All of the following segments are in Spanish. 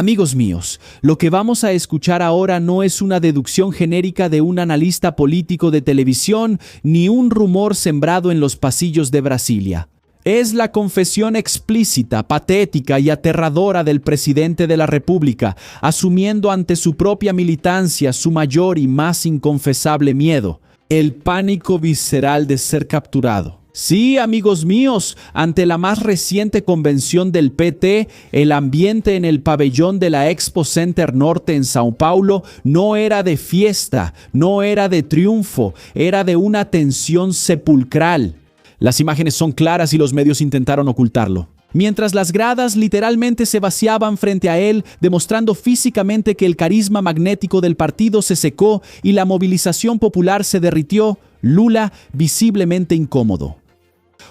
Amigos míos, lo que vamos a escuchar ahora no es una deducción genérica de un analista político de televisión ni un rumor sembrado en los pasillos de Brasilia. Es la confesión explícita, patética y aterradora del presidente de la República, asumiendo ante su propia militancia su mayor y más inconfesable miedo, el pánico visceral de ser capturado. Sí, amigos míos, ante la más reciente convención del PT, el ambiente en el pabellón de la Expo Center Norte en Sao Paulo no era de fiesta, no era de triunfo, era de una tensión sepulcral. Las imágenes son claras y los medios intentaron ocultarlo. Mientras las gradas literalmente se vaciaban frente a él, demostrando físicamente que el carisma magnético del partido se secó y la movilización popular se derritió, Lula, visiblemente incómodo,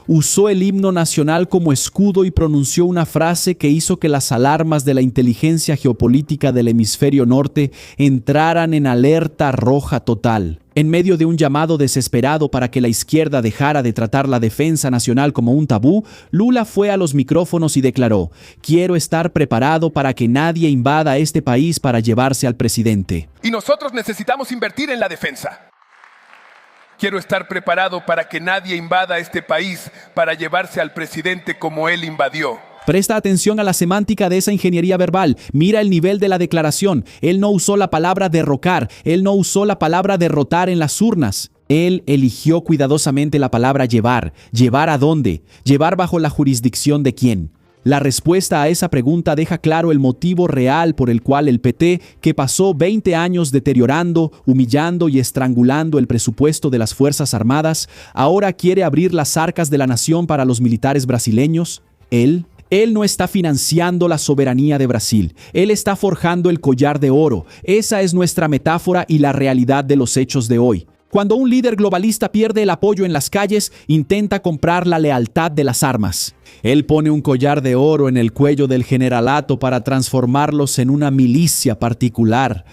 usó el himno nacional como escudo y pronunció una frase que hizo que las alarmas de la inteligencia geopolítica del hemisferio norte entraran en alerta roja total. En medio de un llamado desesperado para que la izquierda dejara de tratar la defensa nacional como un tabú, Lula fue a los micrófonos y declaró: "Quiero estar preparado para que nadie invada este país para llevarse al presidente. Y nosotros necesitamos invertir en la defensa. Quiero estar preparado para que nadie invada este país para llevarse al presidente como él invadió". Presta atención a la semántica de esa ingeniería verbal. Mira el nivel de la declaración. Él no usó la palabra derrocar. Él no usó la palabra derrotar en las urnas. Él eligió cuidadosamente la palabra llevar. ¿Llevar a dónde? ¿Llevar bajo la jurisdicción de quién? La respuesta a esa pregunta deja claro el motivo real por el cual el PT, que pasó 20 años deteriorando, humillando y estrangulando el presupuesto de las Fuerzas Armadas, ahora quiere abrir las arcas de la nación para los militares brasileños. Él no está financiando la soberanía de Brasil. Él está forjando el collar de oro. Esa es nuestra metáfora y la realidad de los hechos de hoy. Cuando un líder globalista pierde el apoyo en las calles, intenta comprar la lealtad de las armas. Él pone un collar de oro en el cuello del generalato para transformarlos en una milicia particular.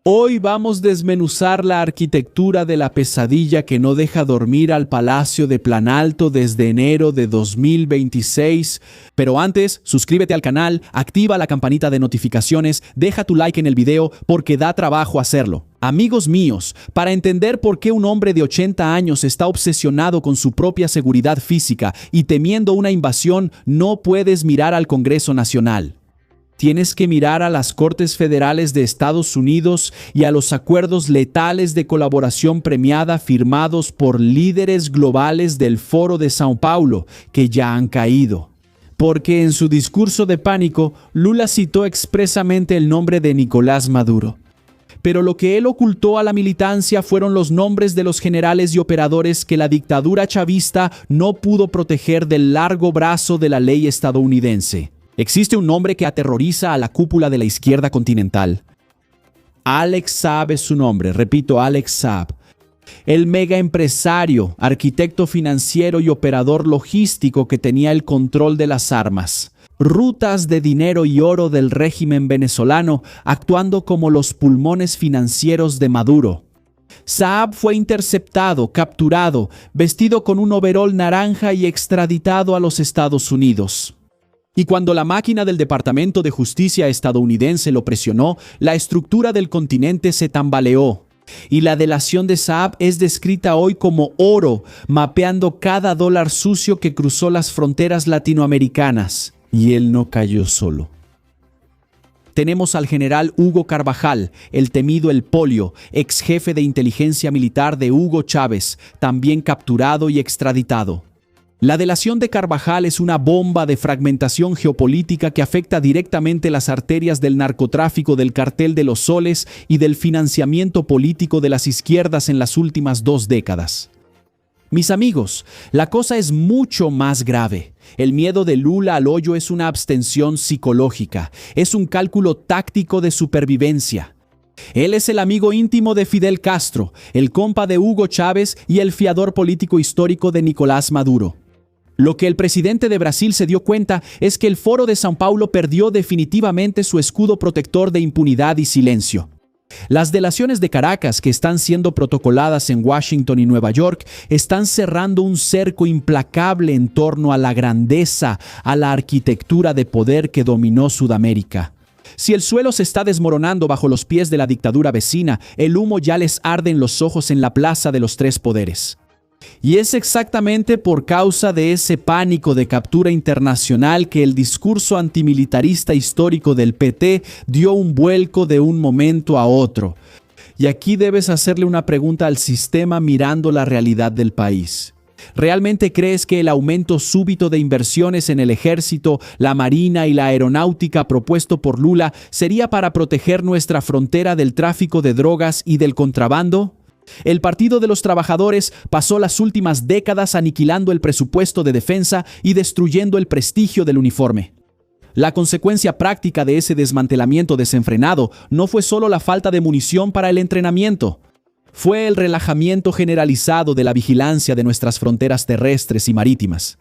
Hoy vamos a desmenuzar la arquitectura de la pesadilla que no deja dormir al Palacio de Planalto desde enero de 2026. Pero antes, suscríbete al canal, activa la campanita de notificaciones, deja tu like en el video porque da trabajo hacerlo. Amigos míos, para entender por qué un hombre de 80 años está obsesionado con su propia seguridad física y temiendo una invasión, no puedes mirar al Congreso Nacional. Tienes que mirar a las Cortes Federales de Estados Unidos y a los acuerdos letales de colaboración premiada firmados por líderes globales del Foro de Sao Paulo, que ya han caído. Porque en su discurso de pánico, Lula citó expresamente el nombre de Nicolás Maduro. Pero lo que él ocultó a la militancia fueron los nombres de los generales y operadores que la dictadura chavista no pudo proteger del largo brazo de la ley estadounidense. Existe un nombre que aterroriza a la cúpula de la izquierda continental. Alex Saab es su nombre, repito, Alex Saab. El mega empresario, arquitecto financiero y operador logístico que tenía el control de las armas, rutas de dinero y oro del régimen venezolano, actuando como los pulmones financieros de Maduro. Saab fue interceptado, capturado, vestido con un overol naranja y extraditado a los Estados Unidos. Y cuando la máquina del Departamento de Justicia estadounidense lo presionó, la estructura del continente se tambaleó. Y la delación de Saab es descrita hoy como oro, mapeando cada dólar sucio que cruzó las fronteras latinoamericanas. Y él no cayó solo. Tenemos al general Hugo Carvajal, el temido El Polio, ex jefe de inteligencia militar de Hugo Chávez, también capturado y extraditado. La delación de Carvajal es una bomba de fragmentación geopolítica que afecta directamente las arterias del narcotráfico del cartel de los soles y del financiamiento político de las izquierdas en las últimas 2 décadas. Mis amigos, la cosa es mucho más grave. El miedo de Lula al hoyo es una abstención psicológica, es un cálculo táctico de supervivencia. Él es el amigo íntimo de Fidel Castro, el compa de Hugo Chávez y el fiador político histórico de Nicolás Maduro. Lo que el presidente de Brasil se dio cuenta es que el Foro de Sao Paulo perdió definitivamente su escudo protector de impunidad y silencio. Las delaciones de Caracas, que están siendo protocoladas en Washington y Nueva York, están cerrando un cerco implacable en torno a la grandeza, a la arquitectura de poder que dominó Sudamérica. Si el suelo se está desmoronando bajo los pies de la dictadura vecina, el humo ya les arde en los ojos en la plaza de los tres poderes. Y es exactamente por causa de ese pánico de captura internacional que el discurso antimilitarista histórico del PT dio un vuelco de un momento a otro. Y aquí debes hacerle una pregunta al sistema mirando la realidad del país. ¿Realmente crees que el aumento súbito de inversiones en el ejército, la marina y la aeronáutica propuesto por Lula sería para proteger nuestra frontera del tráfico de drogas y del contrabando? El Partido de los Trabajadores pasó las últimas décadas aniquilando el presupuesto de defensa y destruyendo el prestigio del uniforme. La consecuencia práctica de ese desmantelamiento desenfrenado no fue solo la falta de munición para el entrenamiento. Fue el relajamiento generalizado de la vigilancia de nuestras fronteras terrestres y marítimas.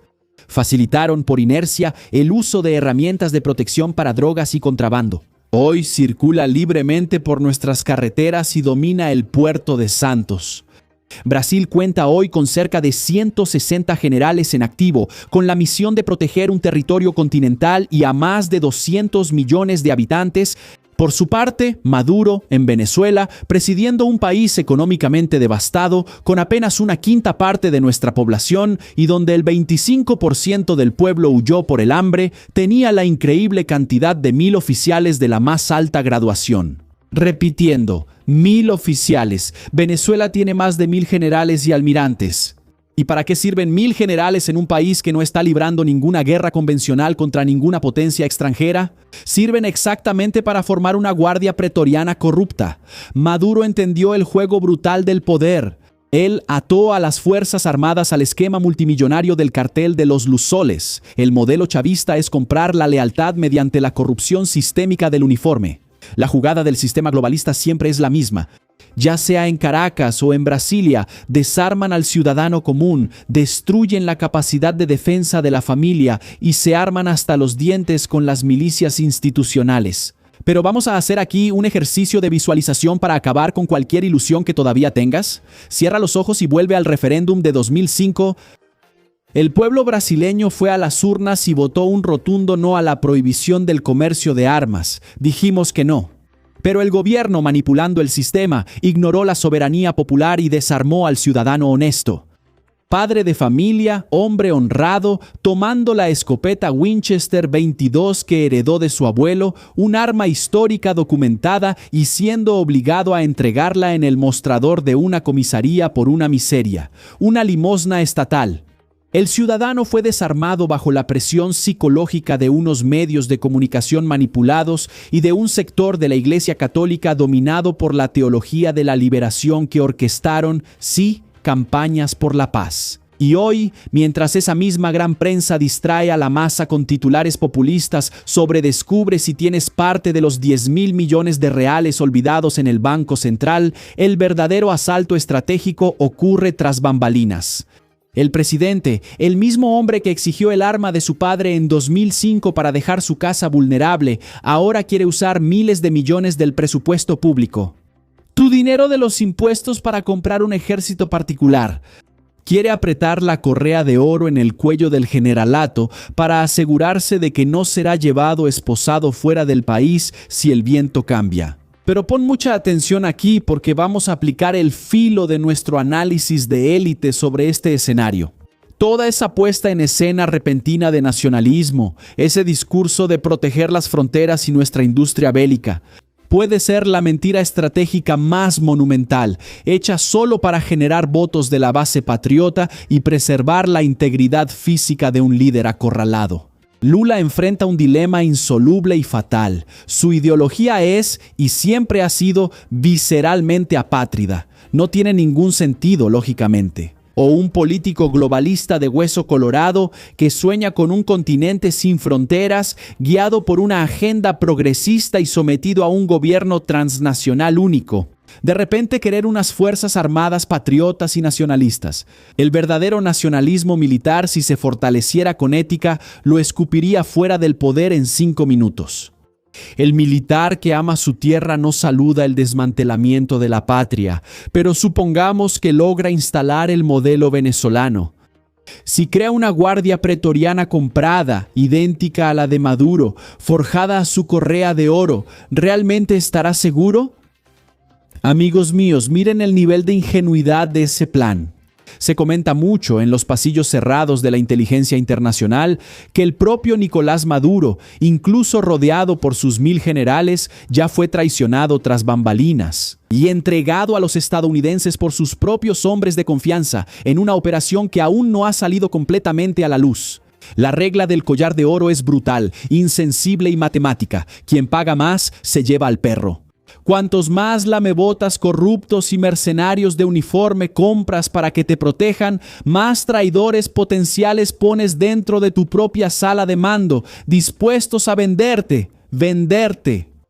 Facilitaron por inercia el uso de herramientas de protección para drogas y contrabando. Hoy circula libremente por nuestras carreteras y domina el puerto de Santos. Brasil cuenta hoy con cerca de 160 generales en activo, con la misión de proteger un territorio continental y a más de 200 millones de habitantes. Por su parte, Maduro, en Venezuela, presidiendo un país económicamente devastado, con apenas una quinta parte de nuestra población y donde el 25% del pueblo huyó por el hambre, tenía la increíble cantidad de 1.000 oficiales de la más alta graduación. Repitiendo, 1.000 oficiales. Venezuela tiene más de 1.000 generales y almirantes. ¿Y para qué sirven 1.000 generales en un país que no está librando ninguna guerra convencional contra ninguna potencia extranjera? Sirven exactamente para formar una guardia pretoriana corrupta. Maduro entendió el juego brutal del poder. Él ató a las Fuerzas Armadas al esquema multimillonario del cartel de los Lusoles. El modelo chavista es comprar la lealtad mediante la corrupción sistémica del uniforme. La jugada del sistema globalista siempre es la misma. Ya sea en Caracas o en Brasilia, desarman al ciudadano común, destruyen la capacidad de defensa de la familia y se arman hasta los dientes con las milicias institucionales. Pero vamos a hacer aquí un ejercicio de visualización para acabar con cualquier ilusión que todavía tengas. Cierra los ojos y vuelve al referéndum de 2005. El pueblo brasileño fue a las urnas y votó un rotundo no a la prohibición del comercio de armas. Dijimos que no. Pero el gobierno, manipulando el sistema, ignoró la soberanía popular y desarmó al ciudadano honesto. Padre de familia, hombre honrado, tomando la escopeta Winchester 22 que heredó de su abuelo, un arma histórica documentada y siendo obligado a entregarla en el mostrador de una comisaría por una miseria, una limosna estatal. El ciudadano fue desarmado bajo la presión psicológica de unos medios de comunicación manipulados y de un sector de la Iglesia Católica dominado por la teología de la liberación que orquestaron, sí, campañas por la paz. Y hoy, mientras esa misma gran prensa distrae a la masa con titulares populistas sobre descubre si tienes parte de los 10.000 millones de reales olvidados en el Banco Central, el verdadero asalto estratégico ocurre tras bambalinas. El presidente, el mismo hombre que exigió el arma de su padre en 2005 para dejar su casa vulnerable, ahora quiere usar miles de millones del presupuesto público. Tu dinero de los impuestos para comprar un ejército particular. Quiere apretar la correa de oro en el cuello del generalato para asegurarse de que no será llevado esposado fuera del país si el viento cambia. Pero pon mucha atención aquí porque vamos a aplicar el filo de nuestro análisis de élite sobre este escenario. Toda esa puesta en escena repentina de nacionalismo, ese discurso de proteger las fronteras y nuestra industria bélica, puede ser la mentira estratégica más monumental, hecha solo para generar votos de la base patriota y preservar la integridad física de un líder acorralado. Lula enfrenta un dilema insoluble y fatal. Su ideología es, y siempre ha sido, visceralmente apátrida. No tiene ningún sentido, lógicamente. O un político globalista de hueso colorado que sueña con un continente sin fronteras, guiado por una agenda progresista y sometido a un gobierno transnacional único. De repente querer unas fuerzas armadas patriotas y nacionalistas. El verdadero nacionalismo militar, si se fortaleciera con ética, lo escupiría fuera del poder en 5 minutos. El militar que ama su tierra no saluda el desmantelamiento de la patria, pero supongamos que logra instalar el modelo venezolano. Si crea una guardia pretoriana comprada, idéntica a la de Maduro, forjada a su correa de oro, ¿realmente estará seguro? Amigos míos, miren el nivel de ingenuidad de ese plan. Se comenta mucho en los pasillos cerrados de la inteligencia internacional que el propio Nicolás Maduro, incluso rodeado por sus 1000 generales, ya fue traicionado tras bambalinas y entregado a los estadounidenses por sus propios hombres de confianza en una operación que aún no ha salido completamente a la luz. La regla del collar de oro es brutal, insensible y matemática. Quien paga más se lleva al perro. Cuantos más lamebotas corruptos y mercenarios de uniforme compras para que te protejan, más traidores potenciales pones dentro de tu propia sala de mando, dispuestos a venderte.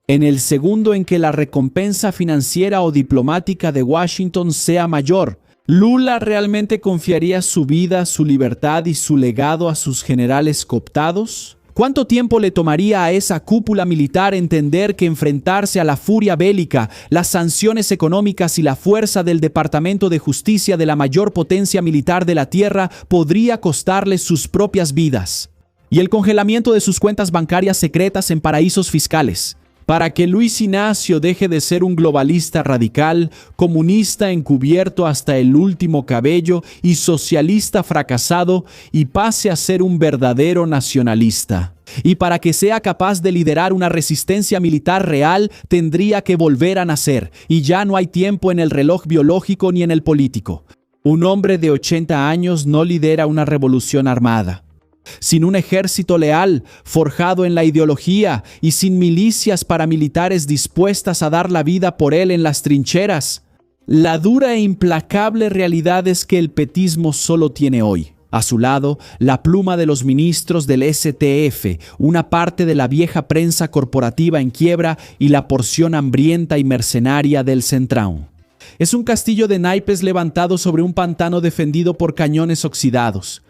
En el segundo en que la recompensa financiera o diplomática de Washington sea mayor, ¿Lula realmente confiaría su vida, su libertad y su legado a sus generales cooptados? ¿Cuánto tiempo le tomaría a esa cúpula militar entender que enfrentarse a la furia bélica, las sanciones económicas y la fuerza del Departamento de Justicia de la mayor potencia militar de la Tierra podría costarles sus propias vidas? Y el congelamiento de sus cuentas bancarias secretas en paraísos fiscales, para que Luis Ignacio deje de ser un globalista radical, comunista encubierto hasta el último cabello y socialista fracasado y pase a ser un verdadero nacionalista. Y para que sea capaz de liderar una resistencia militar real, tendría que volver a nacer, y ya no hay tiempo en el reloj biológico ni en el político. Un hombre de 80 años no lidera una revolución armada. Sin un ejército leal, forjado en la ideología y sin milicias paramilitares dispuestas a dar la vida por él en las trincheras. La dura e implacable realidad es que el petismo solo tiene hoy, a su lado, la pluma de los ministros del STF, una parte de la vieja prensa corporativa en quiebra y la porción hambrienta y mercenaria del Centrão. Es un castillo de naipes levantado sobre un pantano defendido por cañones oxidados.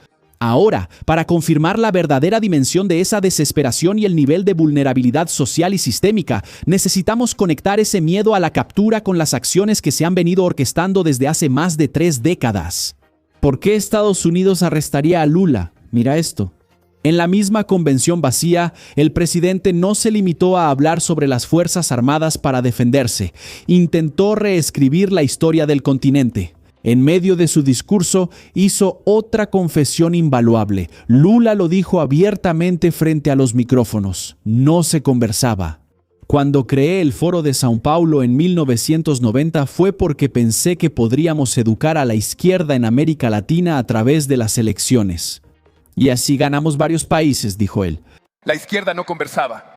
Ahora, para confirmar la verdadera dimensión de esa desesperación y el nivel de vulnerabilidad social y sistémica, necesitamos conectar ese miedo a la captura con las acciones que se han venido orquestando desde hace más de 3 décadas. ¿Por qué Estados Unidos arrestaría a Lula? Mira esto. En la misma convención vacía, el presidente no se limitó a hablar sobre las Fuerzas Armadas para defenderse. Intentó reescribir la historia del continente. En medio de su discurso, hizo otra confesión invaluable. Lula lo dijo abiertamente frente a los micrófonos. No se conversaba. Cuando creé el Foro de São Paulo en 1990 fue porque pensé que podríamos educar a la izquierda en América Latina a través de las elecciones. Y así ganamos varios países, dijo él. La izquierda no conversaba.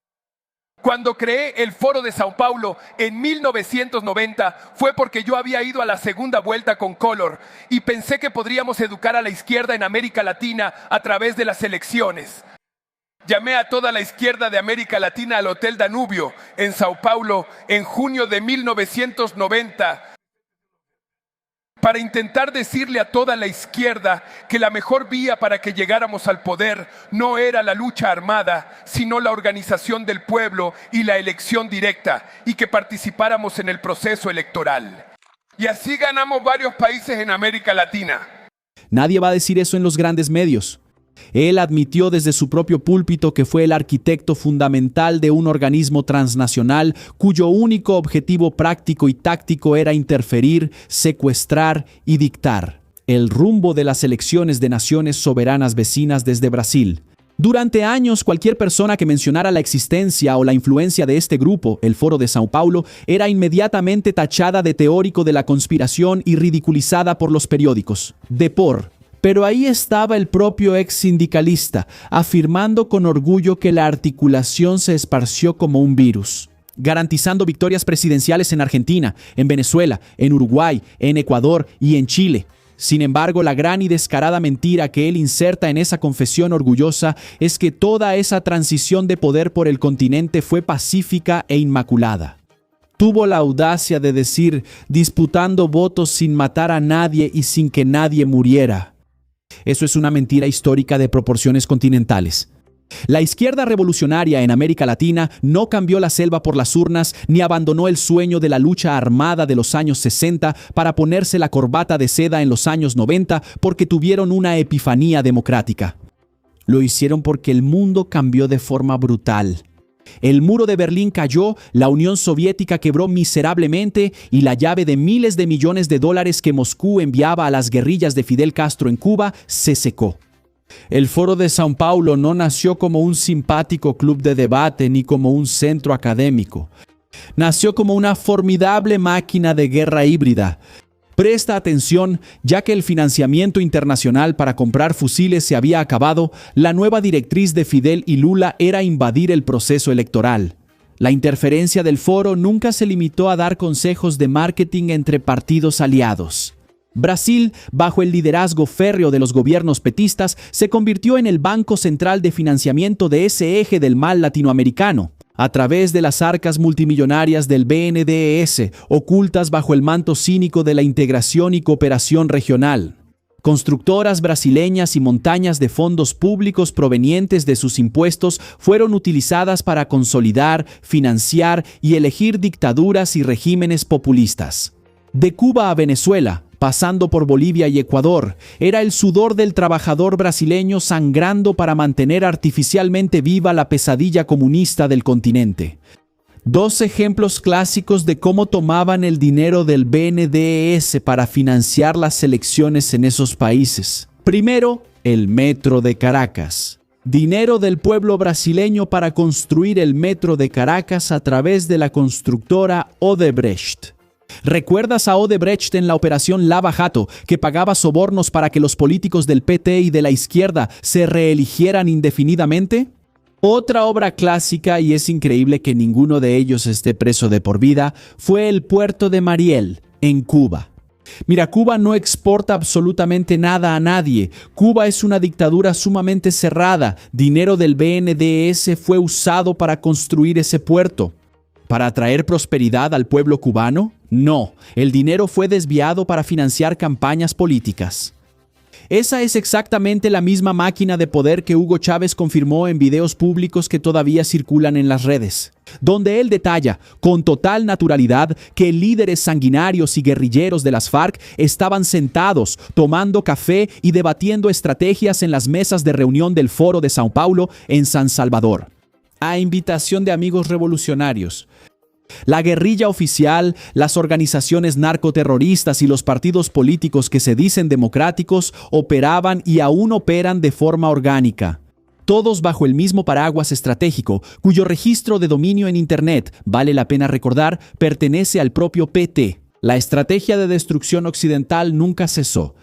Cuando creé el Foro de São Paulo en 1990 fue porque yo había ido a la segunda vuelta con Collor y pensé que podríamos educar a la izquierda en América Latina a través de las elecciones. Llamé a toda la izquierda de América Latina al Hotel Danubio en São Paulo en junio de 1990 para intentar decirle a toda la izquierda que la mejor vía para que llegáramos al poder no era la lucha armada, sino la organización del pueblo y la elección directa, y que participáramos en el proceso electoral. Y así ganamos varios países en América Latina. Nadie va a decir eso en los grandes medios. Él admitió desde su propio púlpito que fue el arquitecto fundamental de un organismo transnacional cuyo único objetivo práctico y táctico era interferir, secuestrar y dictar el rumbo de las elecciones de naciones soberanas vecinas desde Brasil. Durante años, cualquier persona que mencionara la existencia o la influencia de este grupo, el Foro de São Paulo, era inmediatamente tachada de teórico de la conspiración y ridiculizada por los periódicos. Pero ahí estaba el propio ex sindicalista, afirmando con orgullo que la articulación se esparció como un virus, garantizando victorias presidenciales en Argentina, en Venezuela, en Uruguay, en Ecuador y en Chile. Sin embargo, la gran y descarada mentira que él inserta en esa confesión orgullosa es que toda esa transición de poder por el continente fue pacífica e inmaculada. Tuvo la audacia de decir, disputando votos sin matar a nadie y sin que nadie muriera. Eso es una mentira histórica de proporciones continentales. La izquierda revolucionaria en América Latina no cambió la selva por las urnas ni abandonó el sueño de la lucha armada de los años 60 para ponerse la corbata de seda en los años 90 porque tuvieron una epifanía democrática. Lo hicieron porque el mundo cambió de forma brutal. El muro de Berlín cayó, la Unión Soviética quebró miserablemente y la llave de miles de millones de dólares que Moscú enviaba a las guerrillas de Fidel Castro en Cuba se secó. El Foro de Sao Paulo no nació como un simpático club de debate ni como un centro académico. Nació como una formidable máquina de guerra híbrida. Presta atención, ya que el financiamiento internacional para comprar fusiles se había acabado, la nueva directriz de Fidel y Lula era invadir el proceso electoral. La interferencia del foro nunca se limitó a dar consejos de marketing entre partidos aliados. Brasil, bajo el liderazgo férreo de los gobiernos petistas, se convirtió en el banco central de financiamiento de ese eje del mal latinoamericano, a través de las arcas multimillonarias del BNDES, ocultas bajo el manto cínico de la integración y cooperación regional. Constructoras brasileñas y montañas de fondos públicos provenientes de sus impuestos fueron utilizadas para consolidar, financiar y elegir dictaduras y regímenes populistas. De Cuba a Venezuela, pasando por Bolivia y Ecuador, era el sudor del trabajador brasileño sangrando para mantener artificialmente viva la pesadilla comunista del continente. Dos ejemplos clásicos de cómo tomaban el dinero del BNDES para financiar las elecciones en esos países. Primero, el Metro de Caracas. Dinero del pueblo brasileño para construir el Metro de Caracas a través de la constructora Odebrecht. ¿Recuerdas a Odebrecht en la operación Lava Jato, que pagaba sobornos para que los políticos del PT y de la izquierda se reeligieran indefinidamente? Otra obra clásica, y es increíble que ninguno de ellos esté preso de por vida, fue el puerto de Mariel, en Cuba. Mira, Cuba no exporta absolutamente nada a nadie. Cuba es una dictadura sumamente cerrada. Dinero del BNDES fue usado para construir ese puerto. ¿Para traer prosperidad al pueblo cubano? No, el dinero fue desviado para financiar campañas políticas. Esa es exactamente la misma máquina de poder que Hugo Chávez confirmó en videos públicos que todavía circulan en las redes, donde él detalla con total naturalidad que líderes sanguinarios y guerrilleros de las FARC estaban sentados, tomando café y debatiendo estrategias en las mesas de reunión del Foro de Sao Paulo en San Salvador, a invitación de amigos revolucionarios. La guerrilla oficial, las organizaciones narcoterroristas y los partidos políticos que se dicen democráticos operaban y aún operan de forma orgánica. Todos bajo el mismo paraguas estratégico, cuyo registro de dominio en Internet, vale la pena recordar, pertenece al propio PT. La estrategia de destrucción occidental nunca cesó.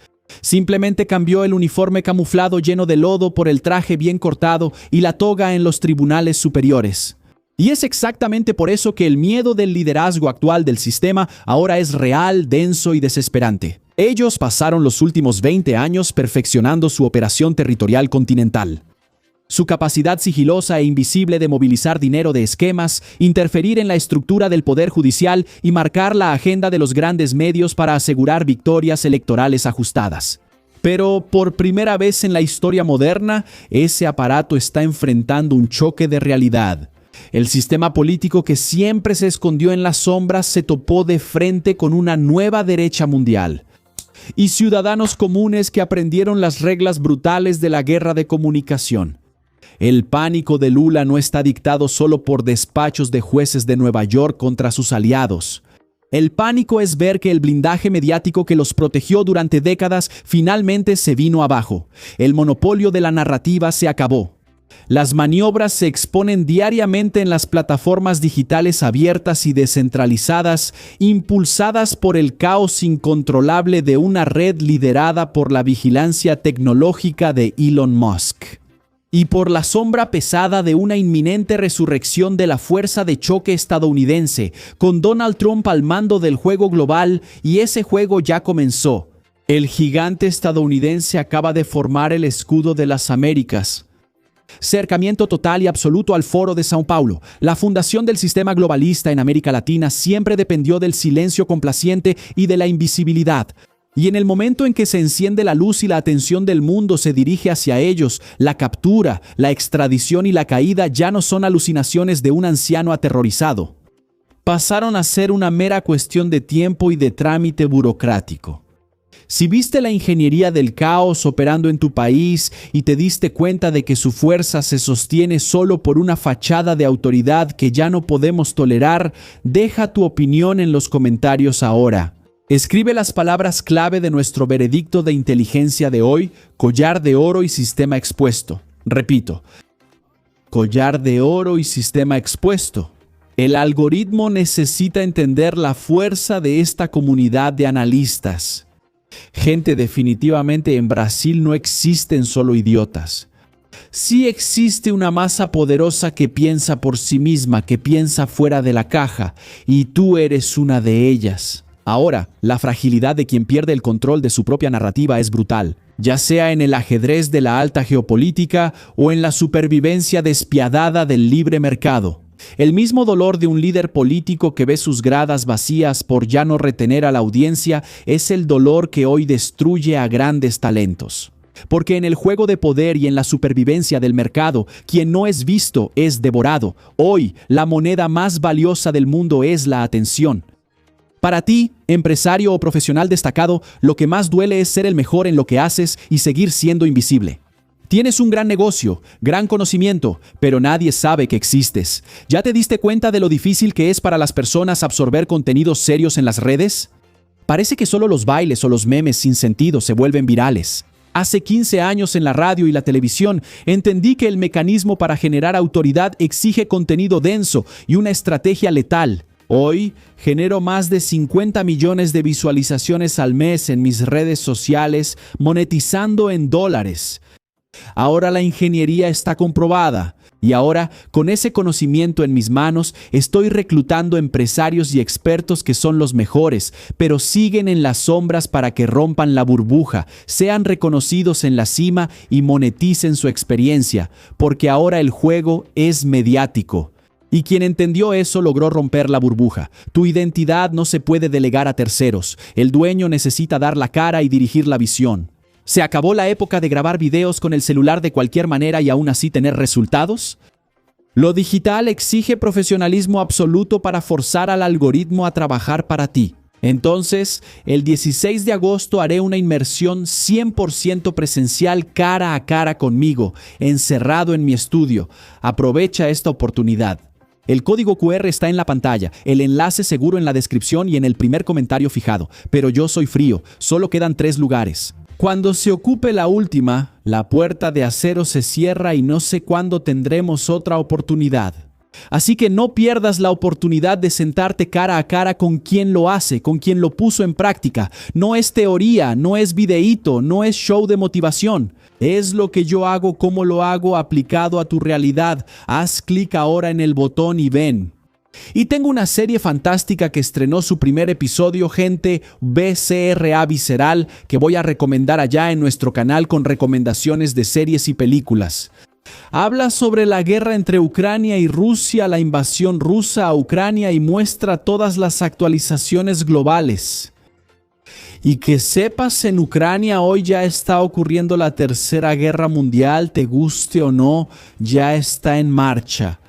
Simplemente cambió el uniforme camuflado lleno de lodo por el traje bien cortado y la toga en los tribunales superiores. Y es exactamente por eso que el miedo del liderazgo actual del sistema ahora es real, denso y desesperante. Ellos pasaron los últimos 20 años perfeccionando su operación territorial continental. Su capacidad sigilosa e invisible de movilizar dinero de esquemas, interferir en la estructura del poder judicial y marcar la agenda de los grandes medios para asegurar victorias electorales ajustadas. Pero por primera vez en la historia moderna, ese aparato está enfrentando un choque de realidad. El sistema político que siempre se escondió en las sombras se topó de frente con una nueva derecha mundial. Y ciudadanos comunes que aprendieron las reglas brutales de la guerra de comunicación. El pánico de Lula no está dictado solo por despachos de jueces de Nueva York contra sus aliados. El pánico es ver que el blindaje mediático que los protegió durante décadas finalmente se vino abajo. El monopolio de la narrativa se acabó. Las maniobras se exponen diariamente en las plataformas digitales abiertas y descentralizadas, impulsadas por el caos incontrolable de una red liderada por la vigilancia tecnológica de Elon Musk. Y por la sombra pesada de una inminente resurrección de la fuerza de choque estadounidense, con Donald Trump al mando del juego global, y ese juego ya comenzó. El gigante estadounidense acaba de formar el escudo de las Américas. Cercamiento total y absoluto al Foro de Sao Paulo. La fundación del sistema globalista en América Latina siempre dependió del silencio complaciente y de la invisibilidad. Y en el momento en que se enciende la luz y la atención del mundo se dirige hacia ellos, la captura, la extradición y la caída ya no son alucinaciones de un anciano aterrorizado. Pasaron a ser una mera cuestión de tiempo y de trámite burocrático. Si viste la ingeniería del caos operando en tu país y te diste cuenta de que su fuerza se sostiene solo por una fachada de autoridad que ya no podemos tolerar, deja tu opinión en los comentarios ahora. Escribe las palabras clave de nuestro veredicto de inteligencia de hoy: collar de oro y sistema expuesto. Repito, collar de oro y sistema expuesto. El algoritmo necesita entender la fuerza de esta comunidad de analistas. Gente, definitivamente en Brasil no existen solo idiotas. Sí existe una masa poderosa que piensa por sí misma, que piensa fuera de la caja, y tú eres una de ellas. Ahora, la fragilidad de quien pierde el control de su propia narrativa es brutal, ya sea en el ajedrez de la alta geopolítica o en la supervivencia despiadada del libre mercado. El mismo dolor de un líder político que ve sus gradas vacías por ya no retener a la audiencia es el dolor que hoy destruye a grandes talentos. Porque en el juego de poder y en la supervivencia del mercado, quien no es visto es devorado. Hoy, la moneda más valiosa del mundo es la atención. Para ti, empresario o profesional destacado, lo que más duele es ser el mejor en lo que haces y seguir siendo invisible. Tienes un gran negocio, gran conocimiento, pero nadie sabe que existes. ¿Ya te diste cuenta de lo difícil que es para las personas absorber contenidos serios en las redes? Parece que solo los bailes o los memes sin sentido se vuelven virales. Hace 15 años en la radio y la televisión entendí que el mecanismo para generar autoridad exige contenido denso y una estrategia letal. Hoy genero más de 50 millones de visualizaciones al mes en mis redes sociales, monetizando en dólares. Ahora la ingeniería está comprobada y ahora, con ese conocimiento en mis manos, estoy reclutando empresarios y expertos que son los mejores, pero siguen en las sombras para que rompan la burbuja, sean reconocidos en la cima y moneticen su experiencia, porque ahora el juego es mediático. Y quien entendió eso logró romper la burbuja. Tu identidad no se puede delegar a terceros. El dueño necesita dar la cara y dirigir la visión. ¿Se acabó la época de grabar videos con el celular de cualquier manera y aún así tener resultados? Lo digital exige profesionalismo absoluto para forzar al algoritmo a trabajar para ti. Entonces, el 16 de agosto haré una inmersión 100% presencial cara a cara conmigo, encerrado en mi estudio. Aprovecha esta oportunidad. El código QR está en la pantalla, el enlace seguro en la descripción y en el primer comentario fijado. Pero yo soy frío, solo quedan 3 lugares. Cuando se ocupe la última, la puerta de acero se cierra y no sé cuándo tendremos otra oportunidad. Así que no pierdas la oportunidad de sentarte cara a cara con quien lo hace, con quien lo puso en práctica. No es teoría, no es videíto, no es show de motivación. Es lo que yo hago, cómo lo hago, aplicado a tu realidad. Haz clic ahora en el botón y ven. Y tengo una serie fantástica que estrenó su primer episodio, gente, BCRA Visceral, que voy a recomendar allá en nuestro canal con recomendaciones de series y películas. Habla sobre la guerra entre Ucrania y Rusia, la invasión rusa a Ucrania y muestra todas las actualizaciones globales. Y que sepas, en Ucrania hoy ya está ocurriendo la Tercera Guerra Mundial, te guste o no, ya está en marcha.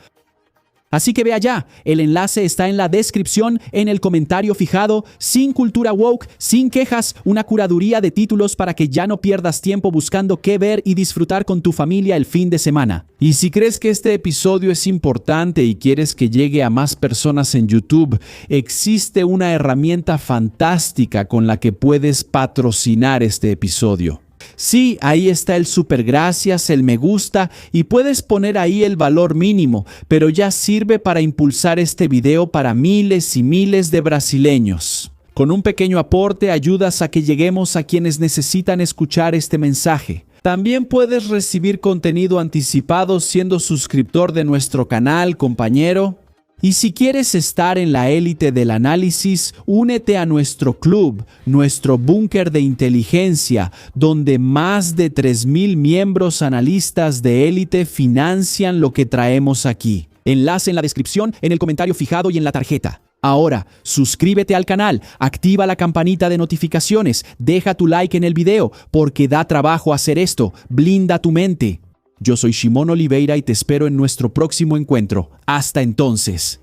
Así que ve allá, el enlace está en la descripción, en el comentario fijado, sin cultura woke, sin quejas, una curaduría de títulos para que ya no pierdas tiempo buscando qué ver y disfrutar con tu familia el fin de semana. Y si crees que este episodio es importante y quieres que llegue a más personas en YouTube, existe una herramienta fantástica con la que puedes patrocinar este episodio. Sí, ahí está el super gracias, el me gusta y puedes poner ahí el valor mínimo, pero ya sirve para impulsar este video para miles y miles de brasileños. Con un pequeño aporte ayudas a que lleguemos a quienes necesitan escuchar este mensaje. También puedes recibir contenido anticipado siendo suscriptor de nuestro canal, compañero. Y si quieres estar en la élite del análisis, únete a nuestro club, nuestro búnker de inteligencia, donde más de 3,000 miembros analistas de élite financian lo que traemos aquí. Enlace en la descripción, en el comentario fijado y en la tarjeta. Ahora, suscríbete al canal, activa la campanita de notificaciones, deja tu like en el video, porque da trabajo hacer esto, blinda tu mente. Yo soy Shimon Oliveira y te espero en nuestro próximo encuentro. Hasta entonces.